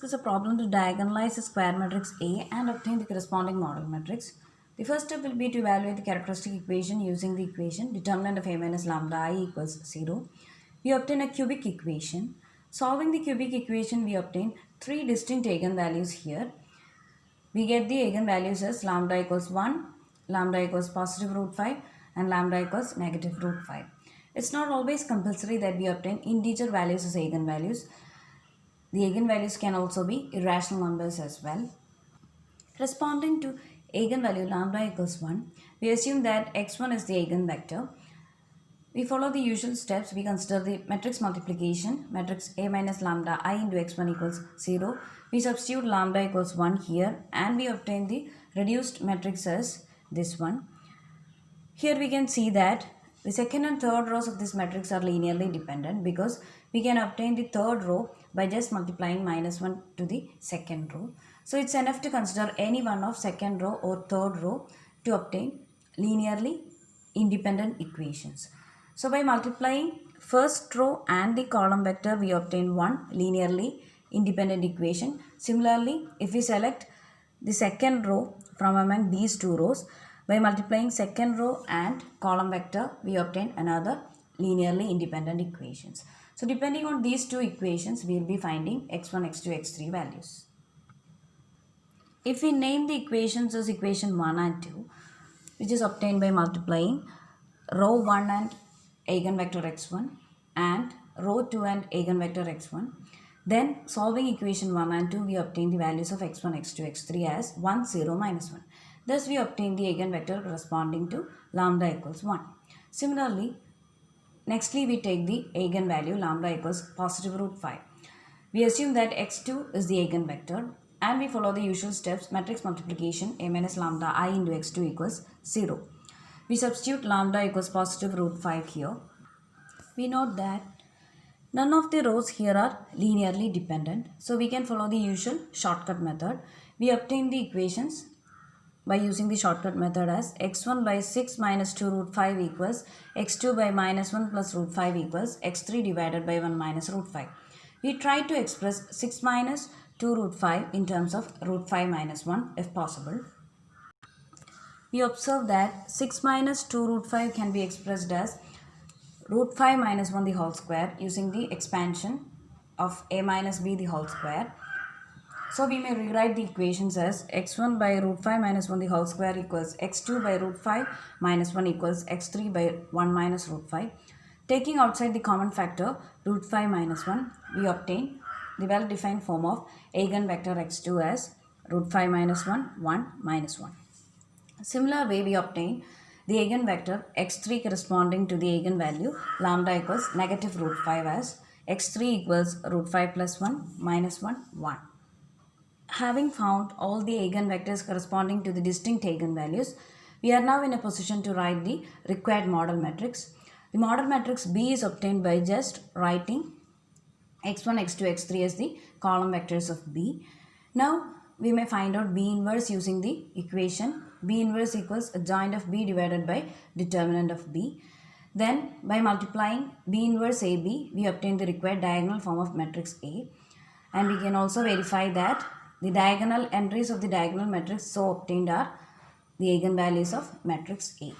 discuss a problem to diagonalize a square matrix A and obtain the corresponding model matrix. The first step will be to evaluate the characteristic equation using the equation determinant of A minus lambda I equals 0. We obtain a cubic equation. Solving the cubic equation, we obtain three distinct eigenvalues here. We get the eigenvalues as lambda equals 1, lambda equals positive root 5 and lambda equals negative root 5. It's not always compulsory that we obtain integer values as eigenvalues. The eigenvalues can also be irrational numbers as well. Corresponding to eigenvalue lambda equals 1, we assume that x1 is the eigenvector. We follow the usual steps. We consider the matrix multiplication, matrix A minus lambda I into x1 equals 0. We substitute lambda equals 1 here and we obtain the reduced matrix as this one. Here we can see that the second and third rows of this matrix are linearly dependent because we can obtain the third row by just multiplying minus 1 to the second row. So it's enough to consider any one of second row or third row to obtain linearly independent equations. So by multiplying first row and the column vector, we obtain one linearly independent equation. Similarly, if we select the second row from among these two rows, by multiplying second row and column vector, we obtain another linearly independent equations. So depending on these two equations, we will be finding x1, x2, x3 values. If we name the equations as equation 1 and 2, which is obtained by multiplying row 1 and eigenvector x1 and row 2 and eigenvector x1, then solving equation 1 and 2, we obtain the values of x1, x2, x3 as 1, 0, minus 1. Thus, we obtain the eigenvector corresponding to lambda equals 1. Similarly, nextly we take the eigenvalue lambda equals positive root 5. We assume that x2 is the eigenvector and we follow the usual steps, matrix multiplication A minus lambda I into x2 equals 0. We substitute lambda equals positive root 5 here. We note that none of the rows here are linearly dependent. So we can follow the usual shortcut method. We obtain the equations by using the shortcut method as x1 by 6 minus 2 root 5 equals x2 by minus 1 plus root 5 equals x3 divided by 1 minus root 5. We try to express 6 minus 2 root 5 in terms of root 5 minus 1 if possible. We observe that 6 minus 2 root 5 can be expressed as root 5 minus 1 the whole square using the expansion of a minus b the whole square. So we may rewrite the equations as x1 by root 5 minus 1 the whole square equals x2 by root 5 minus 1 equals x3 by 1 minus root 5. Taking outside the common factor root 5 minus 1, we obtain the well-defined form of eigenvector x2 as root 5 minus 1, 1 minus 1. Similar way we obtain the eigenvector x3 corresponding to the eigenvalue lambda equals negative root 5 as x3 equals root 5 plus 1 minus 1, 1. Having found all the eigenvectors corresponding to the distinct eigenvalues, we are now in a position to write the required model matrix. The model matrix B is obtained by just writing x1, x2, x3 as the column vectors of B. Now we may find out B inverse using the equation B inverse equals adjoint of B divided by determinant of B. Then by multiplying B inverse AB, we obtain the required diagonal form of matrix A. And we can also verify that the diagonal entries of the diagonal matrix so obtained are the eigenvalues of matrix A.